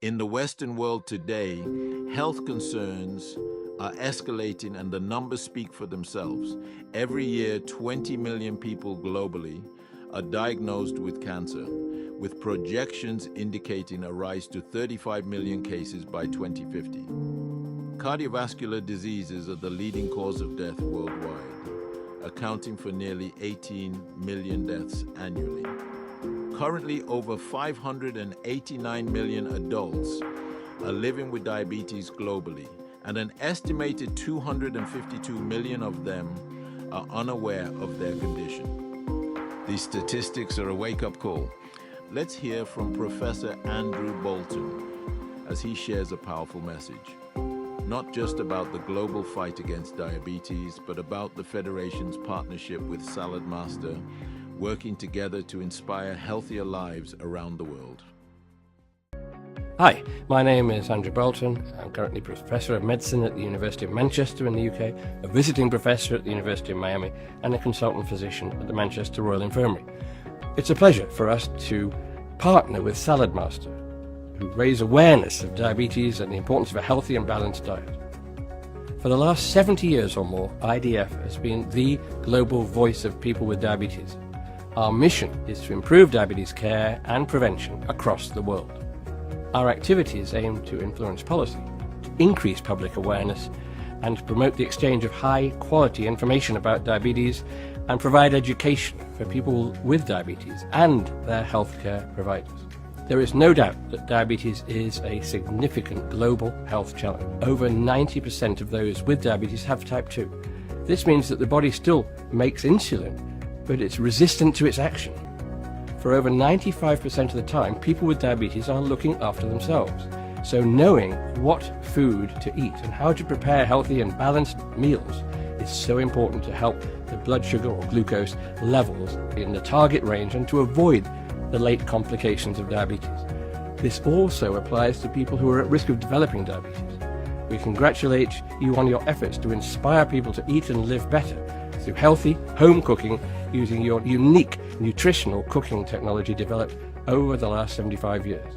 In the Western world today, health concerns are escalating and the numbers speak for themselves. Every year, 20 million people globally are diagnosed with cancer, with projections indicating a rise to 35 million cases by 2050. Cardiovascular diseases are the leading cause of death worldwide, accounting for nearly 18 million deaths annually. Currently, over 589 million adults are living with diabetes globally, and an estimated 252 million of them are unaware of their condition. These statistics are a wake-up call. Let's hear from Professor Andrew Boulton as he shares a powerful message, not just about the global fight against diabetes, but about the Federation's partnership with Saladmaster, working together to inspire healthier lives around the world. Hi, my name is Andrew Boulton. I'm currently Professor of Medicine at the University of Manchester in the UK, a visiting professor at the University of Miami, and a consultant physician at the Manchester Royal Infirmary. It's a pleasure for us to partner with Saladmaster, who raise awareness of diabetes and the importance of a healthy and balanced diet. For the last 70 years or more, IDF has been the global voice of people with diabetes. Our mission is to improve diabetes care and prevention across the world. Our activities aim to influence policy, to increase public awareness, and to promote the exchange of high-quality information about diabetes and provide education for people with diabetes and their healthcare providers. There is no doubt that diabetes is a significant global health challenge. Over 90% of those with diabetes have type 2. This means that the body still makes insulin, but it's resistant to its action. For over 95% of the time, people with diabetes are looking after themselves. So knowing what food to eat and how to prepare healthy and balanced meals is so important to help the blood sugar or glucose levels in the target range and to avoid the late complications of diabetes. This also applies to people who are at risk of developing diabetes. We congratulate you on your efforts to inspire people to eat and live better through healthy home cooking using your unique nutritional cooking technology developed over the last 75 years.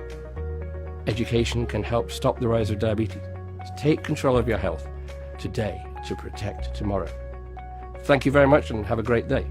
Education can help stop the rise of diabetes. Take control of your health today to protect tomorrow. Thank you very much and have a great day.